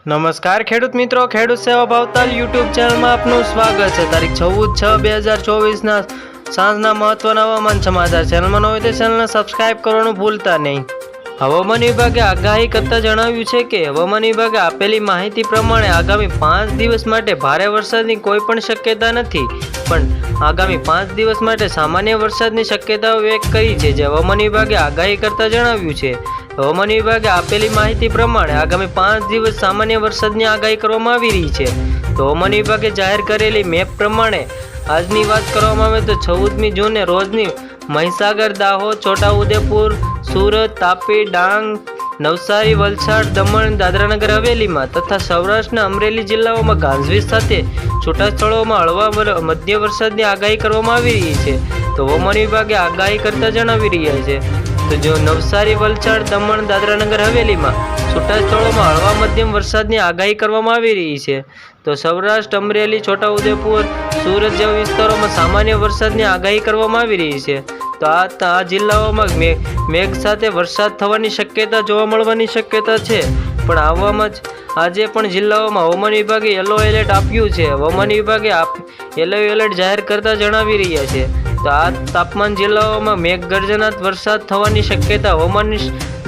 નમસ્કાર ખેડૂત મિત્રો, ખેડૂત સેવા ભાવતાલ યુટ્યુબ ચેનલમાં આપનું સ્વાગત છે। તારીખ 14/6/2024 સાંજના મહત્વના હવામાન સમાચાર। ચેનલમાં ન હોય તો ચેનલને સબસ્ક્રાઇબ કરવાનું ભૂલતા નહીં। હવામાન વિભાગે આગાહી કરતા જણાવ્યું છે કે હવામાન વિભાગે આપેલી માહિતી પ્રમાણે આગામી 5 દિવસ માટે ભારે વરસાદની કોઈ પણ શક્યતા નથી, પણ આગામી 5 દિવસ માટે સામાન્ય વરસાદની શક્યતાઓ વ્યક્ત કરી છે, જે હવામાન વિભાગે આગાહી કરતા જણાવ્યું છે। હવામાન વિભાગે આપેલી માહિતી પ્રમાણે આગામી 5 દિવસ સામાન્ય વરસાદની આગાહી કરવામાં આવી રહી છે। તો હવામાન વિભાગે જાહેર કરેલી મેપ પ્રમાણે આજની વાત કરવામાં આવે તો 14મી જૂને રોજની મહીસાગર, દાહોદ, છોટાઉદેપુર, સુરત, તાપી, ડાંગ, નવસારી, વલસાડ, દમણ, દાદરાનગર હવેલીમાં તથા સૌરાષ્ટ્રના અમરેલી જિલ્લાઓમાં ગાજવીજ સાથે છૂટા સ્થળોમાં હળવા મધ્ય વરસાદની આગાહી કરવામાં આવી રહી છે। તો હવામાન વિભાગે આગાહી કરતા જણાવી રહ્યા છે તો જો નવસારી, વલસાડ, દમણ, દાદરાનગર હવેલીમાં છૂટા સ્થળોમાં હળવા મધ્યમ વરસાદની આગાહી કરવામાં આવી રહી છે। તો સૌરાષ્ટ્ર, અમરેલી, છોટાઉદેપુર, સુરત જેવા વિસ્તારોમાં સામાન્ય વરસાદની આગાહી કરવામાં આવી રહી છે। તો આ જિલ્લાઓમાં મેઘ સાથે વરસાદ થવાની શક્યતા જોવા મળવાની શક્યતા છે, પણ આવવામાં જ આજે પણ જિલ્લાઓમાં હવામાન વિભાગે યલો એલર્ટ આપ્યું છે। હવામાન વિભાગે યલો એલર્ટ જાહેર કરતા જણાવી રહ્યા છે તો આ તાપમાન જિલ્લાઓમાં મેઘગર્જનાથ વરસાદ થવાની શક્યતા હવામાન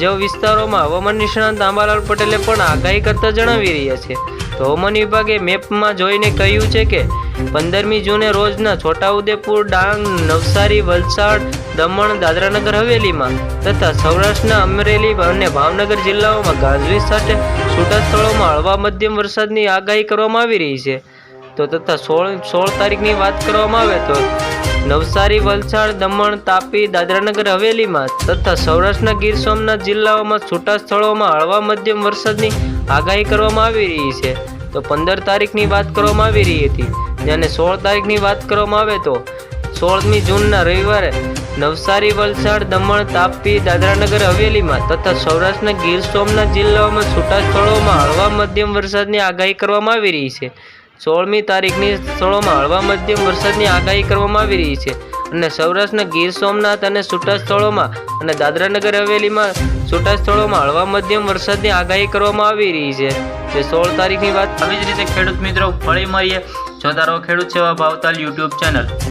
જેવા વિસ્તારોમાં હવામાન નિષ્ણાત આંબાલાલ પટેલે પણ આગાહી કરતા જણાવી રહ્યા છે। તો હવામાન વિભાગે મેપમાં જોઈને કહ્યું છે કે 15મી જૂને રોજના છોટાઉદેપુર, ડાંગ, નવસારી, વલસાડ, દમણ, દાદરાનગર હવેલીમાં તથા સૌરાષ્ટ્રના અમરેલી અને ભાવનગર જિલ્લાઓમાં ગાજવીજ સાથે છૂટા સ્થળોમાં હળવા મધ્યમ વરસાદની આગાહી કરવામાં આવી રહી છે। તો તથા 16 તારીખની વાત કરવામાં આવે તો નવસારી, વલસાડ, દમણ, તાપી, દાદરાનગર હવેલીમાં તથા સૌરાષ્ટ્રના ગીર સોમનાથ જિલ્લાઓમાં છૂટા સ્થળોમાં હળવા મધ્યમ વરસાદની આગાહી કરવામાં આવી રહી છે। તો 15 તારીખની વાત કરવામાં આવી રહી હતી, અને 16 તારીખની વાત કરવામાં આવે તો 16મી જૂનના રવિવારે નવસારી, વલસાડ, દમણ, તાપી, દાદરાનગર હવેલીમાં તથા સૌરાષ્ટ્રના ગીર સોમનાથ જિલ્લાઓમાં છૂટા સ્થળોમાં હળવા મધ્યમ વરસાદની આગાહી કરવામાં આવી રહી છે। 16મી તારીખની સ્થળોમાં હળવા મધ્યમ વરસાદની આગાહી કરવામાં આવી રહી છે, અને સૌરાષ્ટ્રના ગીર સોમનાથ અને છૂટા સ્થળોમાં અને દાદરાનગર હવેલીમાં છૂટા સ્થળોમાં હળવા મધ્યમ વરસાદની આગાહી કરવામાં આવી રહી છે, જે 16 તારીખની વાત। આવી જ રીતે ખેડૂત મિત્રો ફરી મળીએ, જોતા રહો ખેડૂત સેવા ભાવતાલ યુટ્યુબ ચેનલ।